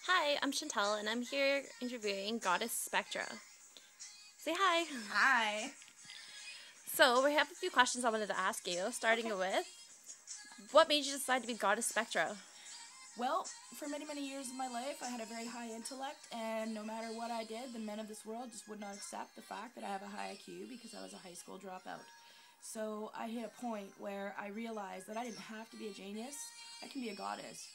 Hi, I'm Chantel, and I'm here interviewing Goddess Spectra. Say hi. Hi. So, we have a few questions I wanted to ask you, starting with, what made you decide to be Goddess Spectra? Well, for many, many years of my life, I had a very high intellect, and no matter what I did, the men of this world just would not accept the fact that I have a high IQ because I was a high school dropout. So I hit a point where I realized that I didn't have to be a genius. I can be a goddess.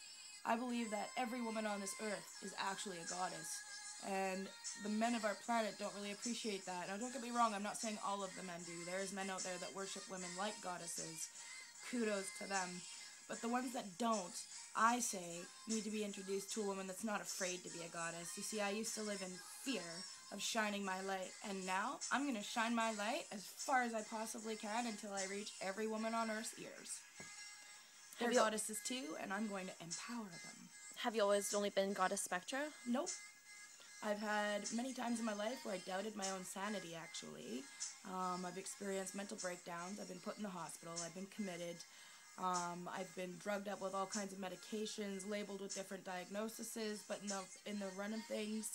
I believe that every woman on this earth is actually a goddess. And the men of our planet don't really appreciate that. Now, don't get me wrong, I'm not saying all of the men do. There's men out there that worship women like goddesses. Kudos to them. But the ones that don't, I say, need to be introduced to a woman that's not afraid to be a goddess. You see, I used to live in fear of shining my light, and now I'm going to shine my light as far as I possibly can until I reach every woman on Earth's ears. They're goddesses too, and I'm going to empower them. Have you always only been Goddess Spectra? Nope. I've had many times in my life where I doubted my own sanity, actually. I've experienced mental breakdowns. I've been put in the hospital. I've been committed. I've been drugged up with all kinds of medications, labeled with different diagnoses, but in the run of things,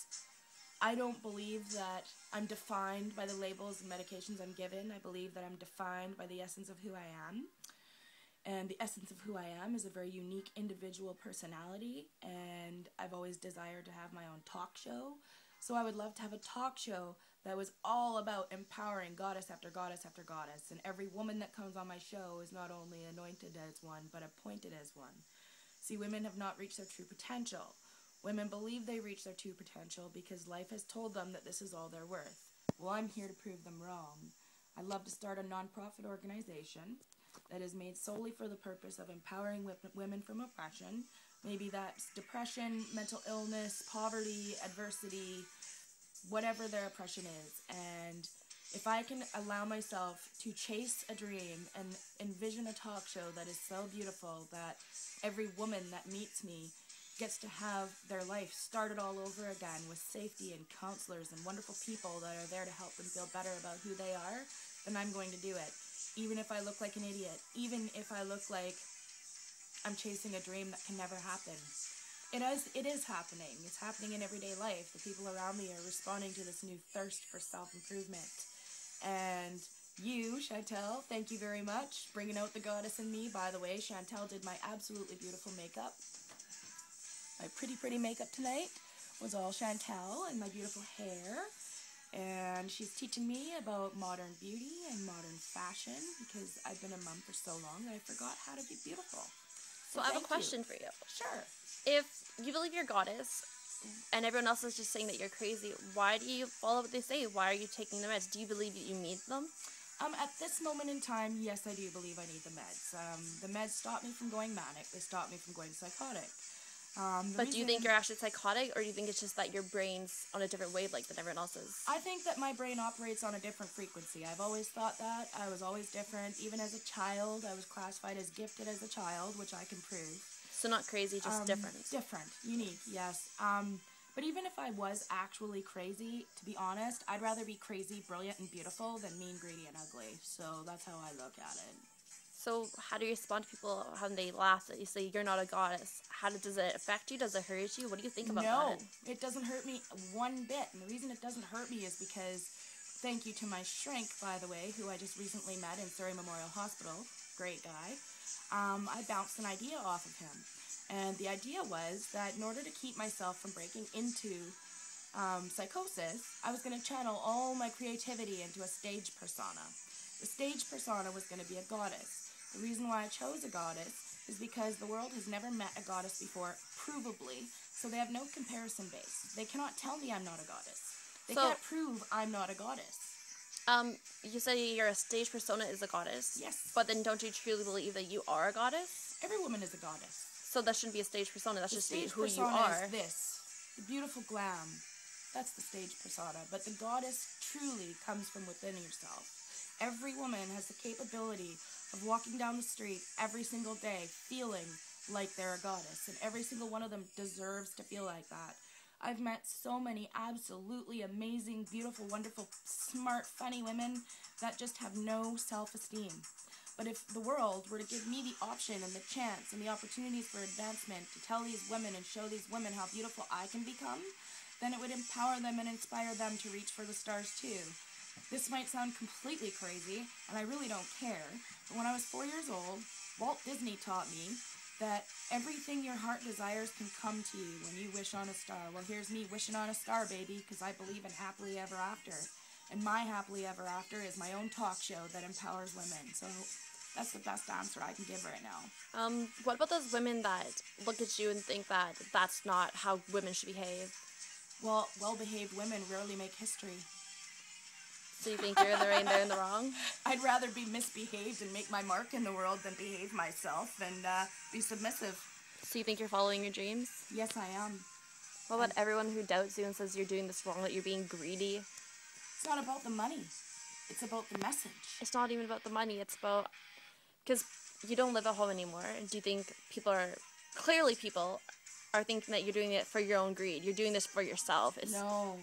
I don't believe that I'm defined by the labels and medications I'm given. I believe that I'm defined by the essence of who I am. And the essence of who I am is a very unique individual personality, and I've always desired to have my own talk show. So I would love to have a talk show that was all about empowering goddess after goddess after goddess. And every woman that comes on my show is not only anointed as one, but appointed as one. See, women have not reached their true potential. Women believe they reach their true potential because life has told them that this is all they're worth. Well, I'm here to prove them wrong. I'd love to start a nonprofit organization that is made solely for the purpose of empowering women from oppression. Maybe that's depression, mental illness, poverty, adversity, whatever their oppression is. And if I can allow myself to chase a dream and envision a talk show that is so beautiful that every woman that meets me gets to have their life started all over again with safety and counselors and wonderful people that are there to help them feel better about who they are, then I'm going to do it. Even if I look like an idiot, even if I look like I'm chasing a dream that can never happen. It is happening. It's happening in everyday life. The people around me are responding to this new thirst for self-improvement. And you, Chantel, thank you very much. Bringing out the goddess in me. By the way, Chantel did my absolutely beautiful makeup. My pretty makeup tonight was all Chantel and my beautiful hair. And she's teaching me about modern beauty and modern fashion because I've been a mom for so long that I forgot how to be beautiful. So I have a question for you. Sure. If you believe you're goddess and everyone else is just saying that you're crazy, why do you follow what they say? Why are you taking the meds? Do you believe that you need them? At this moment in time, yes, I do believe I need the meds. The meds stop me from going manic. They stop me from going psychotic. But do you think you're actually psychotic, or do you think it's just that your brain's on a different wavelength than everyone else's? I think that my brain operates on a different frequency. I've always thought that. I was always different. Even as a child, I was classified as gifted as a child, which I can prove. So not crazy, just different. Different. Unique, yes. But even if I was actually crazy, to be honest, I'd rather be crazy, brilliant, and beautiful than mean, greedy, and ugly. So that's how I look at it. So how do you respond to people when they laugh that you say you're not a goddess? Does it affect you? Does it hurt you? What do you think about that? No, it doesn't hurt me one bit. And the reason it doesn't hurt me is because, thank you to my shrink, by the way, who I just recently met in Surrey Memorial Hospital, great guy, I bounced an idea off of him. And the idea was that in order to keep myself from breaking into psychosis, I was going to channel all my creativity into a stage persona. The stage persona was going to be a goddess. The reason why I chose a goddess is because the world has never met a goddess before, provably, so they have no comparison base. They cannot tell me I'm not a goddess. They can't prove I'm not a goddess. You say your stage persona is a goddess. Yes. But then don't you truly believe that you are a goddess? Every woman is a goddess. So that shouldn't be a stage persona. That's just who you are. The stage persona is this. The beautiful glam. That's the stage persona. But the goddess truly comes from within yourself. Every woman has the capability of walking down the street every single day feeling like they're a goddess. And every single one of them deserves to feel like that. I've met so many absolutely amazing, beautiful, wonderful, smart, funny women that just have no self-esteem. But if the world were to give me the option and the chance and the opportunities for advancement to tell these women and show these women how beautiful I can become, then it would empower them and inspire them to reach for the stars too. This might sound completely crazy, and I really don't care, but when I was 4 years old, Walt Disney taught me that everything your heart desires can come to you when you wish on a star. Well, here's me wishing on a star, baby, because I believe in happily ever after. And my happily ever after is my own talk show that empowers women. So that's the best answer I can give right now. What about those women that look at you and think that that's not how women should behave? Well, well-behaved women rarely make history. So you think you're in the right and they're in the wrong? I'd rather be misbehaved and make my mark in the world than behave myself and be submissive. So you think you're following your dreams? Yes, I am. What about everyone who doubts you and says you're doing this wrong, that you're being greedy? It's not about the money. It's about the message. It's not even about the money. It's about... Because you don't live at home anymore. Do you think people are thinking that you're doing it for your own greed? You're doing this for yourself. No.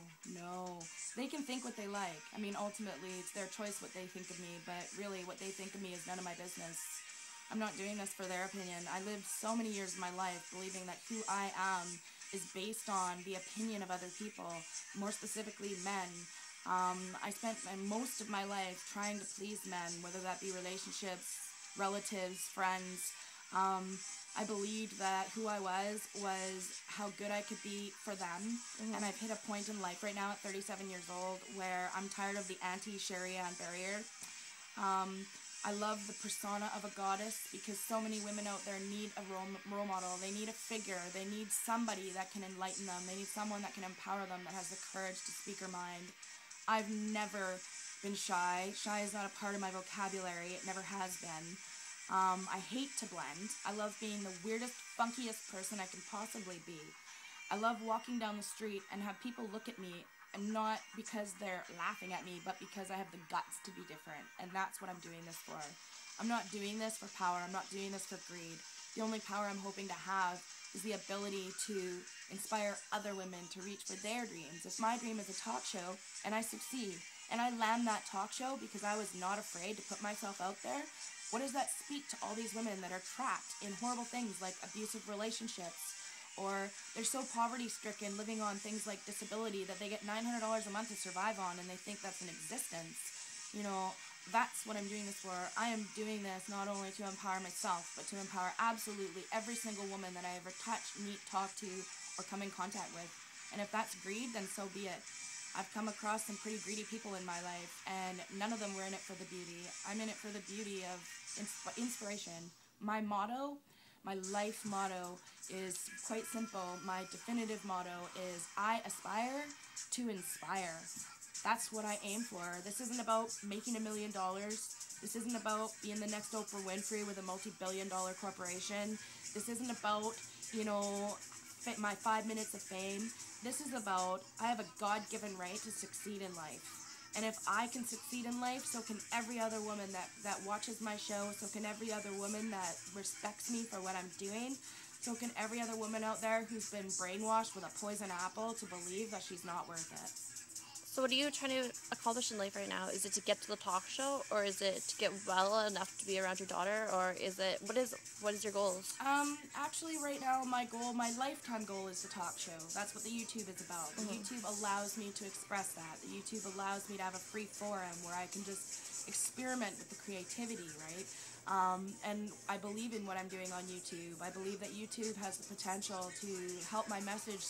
They can think what they like. I mean, ultimately, it's their choice what they think of me, but really what they think of me is none of my business. I'm not doing this for their opinion. I lived so many years of my life believing that who I am is based on the opinion of other people, more specifically men. I spent most of my life trying to please men, whether that be relationships, relatives, friends. I believed that who I was how good I could be for them. And I've hit a point in life right now at 37 years old where I'm tired of the anti-Sharia barrier. I love the persona of a goddess because so many women out there need a role model. They need a figure. They need somebody that can enlighten them. They need someone that can empower them, that has the courage to speak her mind. I've never been shy. Shy is not a part of my vocabulary. It never has been. I hate to blend. I love being the weirdest, funkiest person I can possibly be. I love walking down the street and have people look at me, and not because they're laughing at me, but because I have the guts to be different, and that's what I'm doing this for. I'm not doing this for power. I'm not doing this for greed. The only power I'm hoping to have is the ability to inspire other women to reach for their dreams. If my dream is a talk show, and I succeed, and I land that talk show because I was not afraid to put myself out there, what does that speak to all these women that are trapped in horrible things like abusive relationships, or they're so poverty-stricken living on things like disability that they get $900 a month to survive on and they think that's an existence? You know, that's what I'm doing this for. I am doing this not only to empower myself, but to empower absolutely every single woman that I ever touch, meet, talk to, or come in contact with. And if that's greed, then so be it. I've come across some pretty greedy people in my life, and none of them were in it for the beauty. I'm in it for the beauty of inspiration. My motto, my life motto, is quite simple. My definitive motto is, I aspire to inspire. That's what I aim for. This isn't about making $1 million. This isn't about being the next Oprah Winfrey with a multi-billion-dollar corporation. This isn't about, my 5 minutes of fame. This is about, I have a God-given right to succeed in life. And if I can succeed in life, so can every other woman that watches my show, so can every other woman that respects me for what I'm doing, so can every other woman out there who's been brainwashed with a poison apple to believe that she's not worth it. So what are you trying to accomplish in life right now? Is it to get to the talk show, or is it to get well enough to be around your daughter, or is it, what is your goals? Actually right now my lifetime goal is the talk show. That's what the YouTube is about. The YouTube allows me to express that. The YouTube allows me to have a free forum where I can just experiment with the creativity, right? And I believe in what I'm doing on YouTube. I believe that YouTube has the potential to help my message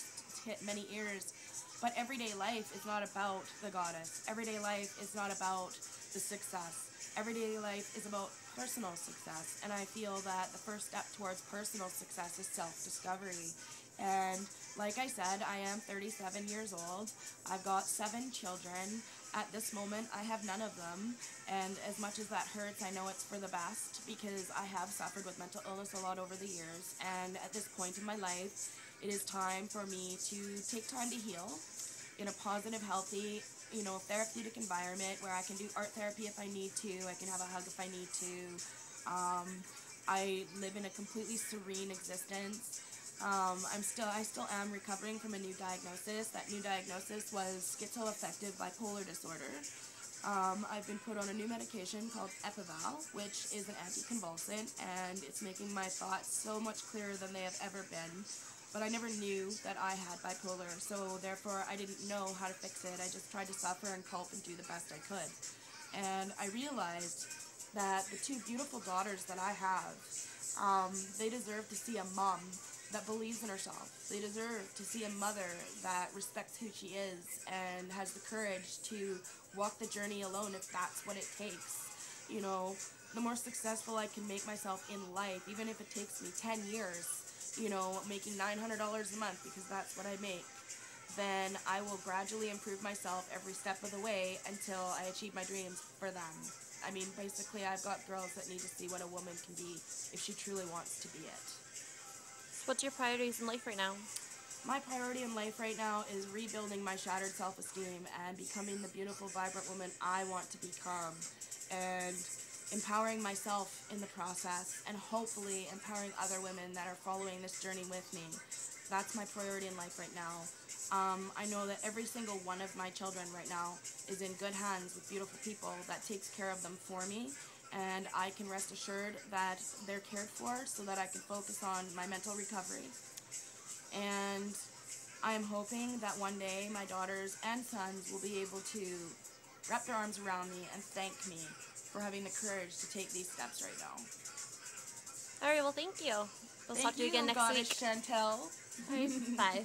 hit many ears. But everyday life is not about the goddess. Everyday life is not about the success. Everyday life is about personal success. And I feel that the first step towards personal success is self-discovery. And like I said, I am 37 years old. I've got 7 children. At this moment, I have none of them. And as much as that hurts, I know it's for the best because I have suffered with mental illness a lot over the years. And at this point in my life, it is time for me to take time to heal in a positive, healthy, therapeutic environment where I can do art therapy if I need to. I can have a hug if I need to. I live in a completely serene existence. I still am recovering from a new diagnosis. That new diagnosis was schizoaffective bipolar disorder. I've been put on a new medication called Epival, which is an anticonvulsant, and it's making my thoughts so much clearer than they have ever been. But I never knew that I had bipolar, so therefore I didn't know how to fix it. I just tried to suffer and cope and do the best I could. And I realized that the two beautiful daughters that I have, they deserve to see a mom that believes in herself. They deserve to see a mother that respects who she is and has the courage to walk the journey alone if that's what it takes. You know, the more successful I can make myself in life, even if it takes me 10 years, you know, making $900 a month because that's what I make, then I will gradually improve myself every step of the way until I achieve my dreams for them. I mean, basically, I've got girls that need to see what a woman can be if she truly wants to be it. What's your priorities in life right now? My priority in life right now is rebuilding my shattered self-esteem and becoming the beautiful, vibrant woman I want to become, and empowering myself in the process, and hopefully empowering other women that are following this journey with me. That's my priority in life right now. I know that every single one of my children right now is in good hands with beautiful people that takes care of them for me, and I can rest assured that they're cared for so that I can focus on my mental recovery. And I am hoping that one day my daughters and sons will be able to wrap their arms around me and thank me for having the courage to take these steps right now. All right, well, thank you. We'll talk to you again next Goddess week. Chantel. All right, bye.